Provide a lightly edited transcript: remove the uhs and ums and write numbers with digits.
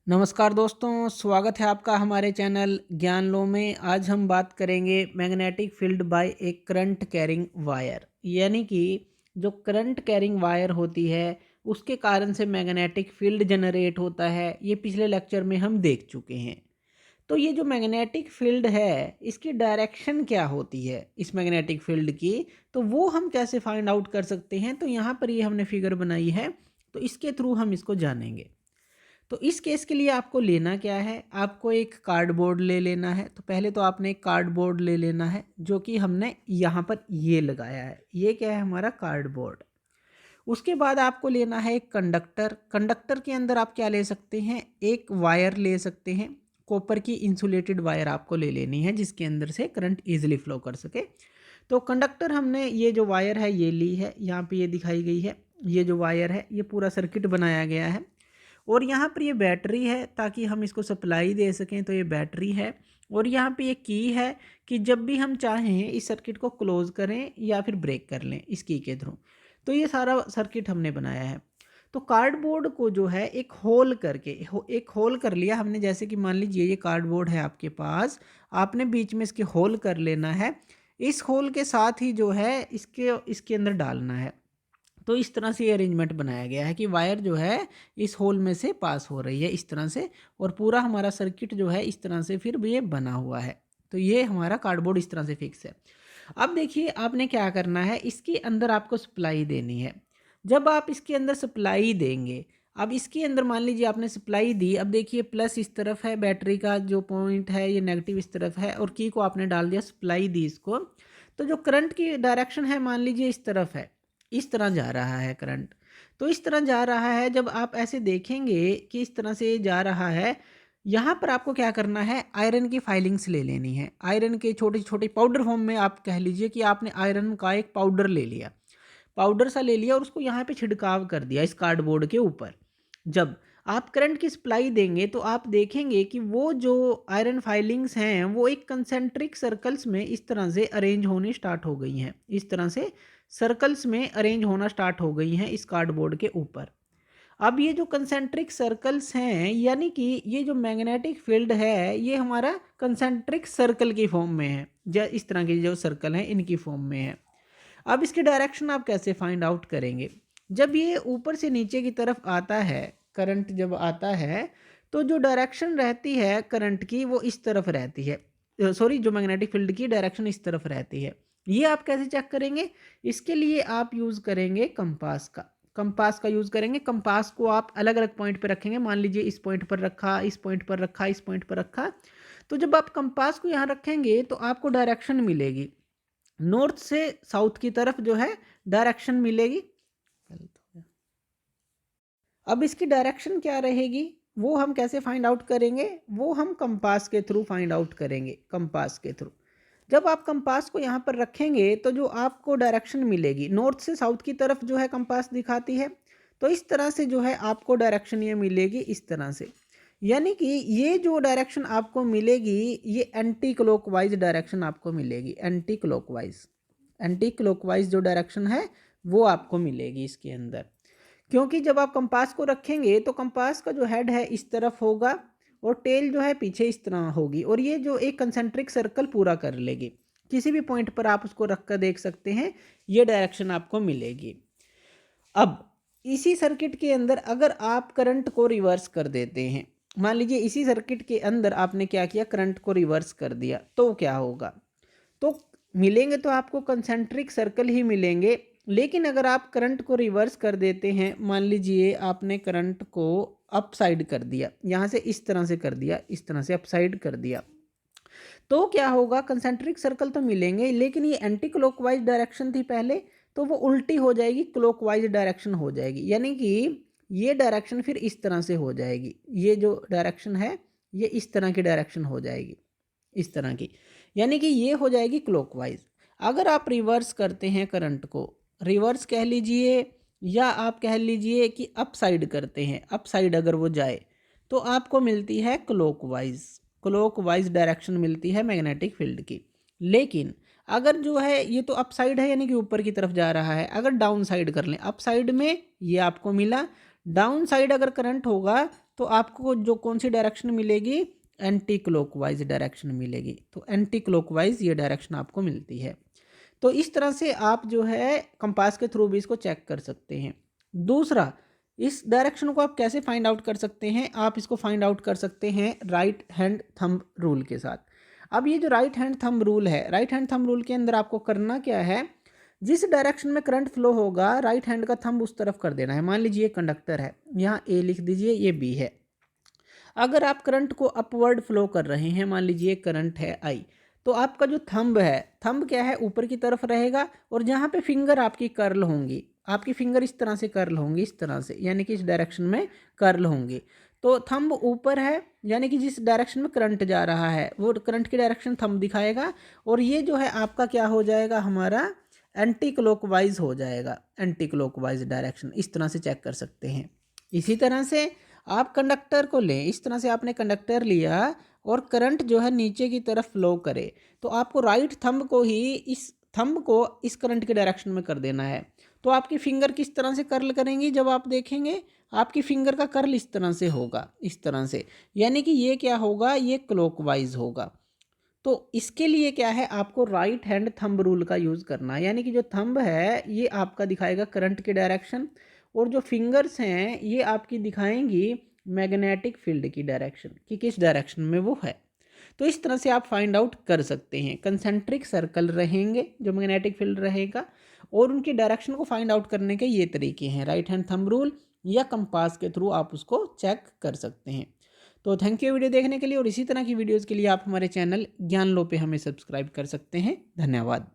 नमस्कार दोस्तों, स्वागत है आपका हमारे चैनल ज्ञान लो में। आज हम बात करेंगे मैग्नेटिक फील्ड बाय ए करंट कैरिंग वायर, यानी कि जो करंट कैरिंग वायर होती है उसके कारण से मैग्नेटिक फील्ड जनरेट होता है। ये पिछले लेक्चर में हम देख चुके हैं। तो ये जो मैग्नेटिक फील्ड है इसकी डायरेक्शन क्या होती है इस मैग्नेटिक फील्ड की, तो वो हम कैसे फाइंड आउट कर सकते हैं। तो यहाँ पर ये हमने फिगर बनाई है, तो इसके थ्रू हम इसको जानेंगे। तो इस केस के लिए आपको लेना क्या है, आपको एक कार्डबोर्ड ले लेना है। तो पहले तो आपने एक कार्डबोर्ड ले लेना है जो कि हमने यहाँ पर ये लगाया है। ये क्या है, हमारा कार्डबोर्ड। उसके बाद आपको लेना है एक कंडक्टर। कंडक्टर के अंदर आप क्या ले सकते हैं, एक वायर ले सकते हैं। कॉपर की इंसुलेटेड वायर आपको ले लेनी है जिसके अंदर से करंट ईजिली फ्लो कर सके। तो कंडक्टर हमने ये जो वायर है ये ली है, यहाँ पे ये दिखाई गई है। ये जो वायर है ये पूरा सर्किट बनाया गया है और यहाँ पर ये बैटरी है ताकि हम इसको सप्लाई दे सकें। तो ये बैटरी है और यहाँ पे ये की है कि जब भी हम चाहें इस सर्किट को क्लोज करें या फिर ब्रेक कर लें इस की के थ्रू। तो ये सारा सर्किट हमने बनाया है। तो कार्डबोर्ड को जो है एक होल करके एक होल कर लिया हमने। जैसे कि मान लीजिए ये कार्डबोर्ड है आपके पास, आपने बीच में इसके होल कर लेना है। इस होल के साथ ही जो है इसके इसके अंदर डालना है। तो इस तरह से ये अरेंजमेंट बनाया गया है कि वायर जो है इस होल में से पास हो रही है इस तरह से, और पूरा हमारा सर्किट जो है इस तरह से फिर ये बना हुआ है। तो ये हमारा कार्डबोर्ड इस तरह से फिक्स है। अब देखिए आपने क्या करना है, इसके अंदर आपको सप्लाई देनी है। जब आप इसके अंदर सप्लाई देंगे, अब इसके अंदर मान लीजिए आपने सप्लाई दी। अब देखिए प्लस इस तरफ है, बैटरी का जो पॉइंट है ये नेगेटिव इस तरफ है, और की को आपने डाल दिया, सप्लाई दी इसको। तो जो करंट की डायरेक्शन है मान लीजिए इस तरफ है, इस तरह जा रहा है करंट। तो इस तरह जा रहा है, जब आप ऐसे देखेंगे कि इस तरह से जा रहा है, यहाँ पर आपको क्या करना है, आयरन की फाइलिंग्स ले लेनी है। आयरन के छोटे छोटे पाउडर फॉर्म में, आप कह लीजिए कि आपने आयरन का एक पाउडर ले लिया, पाउडर सा ले लिया और उसको यहाँ पे छिड़काव कर दिया इस कार्डबोर्ड के ऊपर। जब आप करंट की सप्लाई देंगे तो आप देखेंगे कि वो जो आयरन फाइलिंग्स हैं वो एक कंसेंट्रिक सर्कल्स में इस तरह से अरेंज होनी स्टार्ट हो गई हैं। इस तरह से सर्कल्स में अरेंज होना स्टार्ट हो गई हैं इस कार्डबोर्ड के ऊपर। अब ये जो कंसेंट्रिक सर्कल्स हैं, यानी कि ये जो मैग्नेटिक फील्ड है ये हमारा कंसेंट्रिक सर्कल की फॉर्म में है। इस तरह के जो सर्कल हैं इनकी फॉर्म में है। अब इसकी डायरेक्शन आप कैसे फाइंड आउट करेंगे, जब ये ऊपर से नीचे की तरफ आता है, करंट जब आता है तो जो डायरेक्शन रहती है करंट की वो इस तरफ रहती है। सॉरी, जो मैग्नेटिक फील्ड की डायरेक्शन इस तरफ रहती है। ये आप कैसे चेक करेंगे, इसके लिए आप यूज़ करेंगे कंपास का। कंपास का यूज़ करेंगे। कंपास को आप अलग अलग पॉइंट पर रखेंगे। मान लीजिए इस पॉइंट पर रखा, इस पॉइंट पर रखा, इस पॉइंट पर रखा। तो जब आप कंपास को यहाँ रखेंगे तो आपको डायरेक्शन मिलेगी, नॉर्थ से साउथ की तरफ जो है डायरेक्शन मिलेगी। अब इसकी डायरेक्शन क्या रहेगी वो हम कैसे फाइंड आउट करेंगे, वो हम कंपास के थ्रू फाइंड आउट करेंगे। कंपास के थ्रू जब आप कंपास को यहाँ पर रखेंगे तो जो आपको डायरेक्शन मिलेगी नॉर्थ से साउथ की तरफ जो है कंपास दिखाती है। तो इस तरह से जो है आपको डायरेक्शन ये मिलेगी इस तरह से, यानी कि ये जो डायरेक्शन आपको मिलेगी ये एंटी क्लॉकवाइज डायरेक्शन आपको मिलेगी। एंटी क्लॉकवाइज, एंटी क्लॉकवाइज जो डायरेक्शन है वो आपको मिलेगी इसके अंदर। क्योंकि जब आप कंपास को रखेंगे तो कंपास का जो हेड है इस तरफ होगा और टेल जो है पीछे इस तरह होगी, और ये जो एक कंसेंट्रिक सर्कल पूरा कर लेगी। किसी भी पॉइंट पर आप उसको रख कर देख सकते हैं, ये डायरेक्शन आपको मिलेगी। अब इसी सर्किट के अंदर अगर आप करंट को रिवर्स कर देते हैं, मान लीजिए इसी सर्किट के अंदर आपने क्या किया, करंट को रिवर्स कर दिया, तो क्या होगा, तो मिलेंगे तो आपको कंसेंट्रिक सर्कल ही मिलेंगे। लेकिन अगर आप करंट को रिवर्स कर देते हैं, मान लीजिए आपने करंट को अप साइड कर दिया, यहाँ से इस तरह से कर दिया, इस तरह से अप साइड कर दिया, तो क्या होगा, कंसेंट्रिक सर्कल तो मिलेंगे लेकिन ये एंटी क्लॉकवाइज डायरेक्शन थी पहले, तो वो उल्टी हो जाएगी, क्लॉकवाइज डायरेक्शन हो जाएगी। यानी कि ये डायरेक्शन फिर इस तरह से हो जाएगी, ये जो डायरेक्शन है ये इस तरह की डायरेक्शन हो जाएगी, इस तरह की, यानी कि ये हो जाएगी क्लॉकवाइज। अगर आप रिवर्स करते हैं करंट को, रिवर्स कह लीजिए या आप कह लीजिए कि अप साइड करते हैं, अप साइड अगर वो जाए तो आपको मिलती है क्लॉकवाइज, क्लॉकवाइज डायरेक्शन मिलती है मैग्नेटिक फील्ड की। लेकिन अगर जो है ये तो अप साइड है यानी कि ऊपर की तरफ जा रहा है, अगर डाउन साइड कर लें, अप साइड में ये आपको मिला, डाउन साइड अगर करंट होगा तो आपको जो कौन सी डायरेक्शन मिलेगी, एंटी क्लॉकवाइज डायरेक्शन मिलेगी। तो एंटी क्लॉकवाइज ये डायरेक्शन आपको मिलती है। तो इस तरह से आप जो है कंपास के थ्रू भी इसको चेक कर सकते हैं। दूसरा, इस डायरेक्शन को आप कैसे फाइंड आउट कर सकते हैं, आप इसको फाइंड आउट कर सकते हैं राइट हैंड थंब रूल के साथ। अब ये जो राइट हैंड थंब रूल है, राइट हैंड थंब रूल के अंदर आपको करना क्या है, जिस डायरेक्शन में करंट फ्लो होगा राइट हैंड का थंब उस तरफ कर देना है। मान लीजिए कंडक्टर है, यहाँ ए लिख दीजिए, ये बी है। अगर आप करंट को अपवर्ड फ्लो कर रहे हैं, मान लीजिए करंट है आई, तो आपका जो थंब है, थंब क्या है, ऊपर की तरफ रहेगा, और जहाँ पे फिंगर आपकी कर्ल होंगी, आपकी फिंगर इस तरह से कर्ल होंगी, इस तरह से, यानी कि इस डायरेक्शन में कर्ल होंगी। तो थंब ऊपर है, यानी कि जिस डायरेक्शन में करंट जा रहा है वो करंट की डायरेक्शन थंब दिखाएगा, और ये जो है आपका क्या हो जाएगा, हमारा एंटी क्लॉकवाइज हो जाएगा, एंटी क्लॉकवाइज डायरेक्शन। इस तरह से चेक कर सकते हैं। इसी तरह से आप कंडक्टर को लें, इस तरह से आपने कंडक्टर लिया और करंट जो है नीचे की तरफ फ्लो करे, तो आपको राइट थंब को ही इस थंब को इस करंट के डायरेक्शन में कर देना है। तो आपकी फिंगर किस तरह से कर्ल करेंगी, जब आप देखेंगे आपकी फिंगर का कर्ल इस तरह से होगा, इस तरह से, यानी कि ये क्या होगा, ये क्लॉकवाइज होगा। तो इसके लिए क्या है, आपको राइट हैंड थंब रूल का यूज़ करना है, यानी कि जो थंब है ये आपका दिखाएगा करंट की डायरेक्शन, और जो फिंगर्स हैं ये आपकी दिखाएंगी मैग्नेटिक फील्ड की डायरेक्शन, कि किस डायरेक्शन में वो है। तो इस तरह से आप फाइंड आउट कर सकते हैं। कंसेंट्रिक सर्कल रहेंगे जो मैग्नेटिक फील्ड रहेगा, और उनकी डायरेक्शन को फाइंड आउट करने के ये तरीके हैं, राइट हैंड थंब रूल या कंपास के थ्रू आप उसको चेक कर सकते हैं। तो थैंक यू वीडियो देखने के लिए, और इसी तरह की वीडियोज़ के लिए आप हमारे चैनल ज्ञान लो पे हमें सब्सक्राइब कर सकते हैं। धन्यवाद।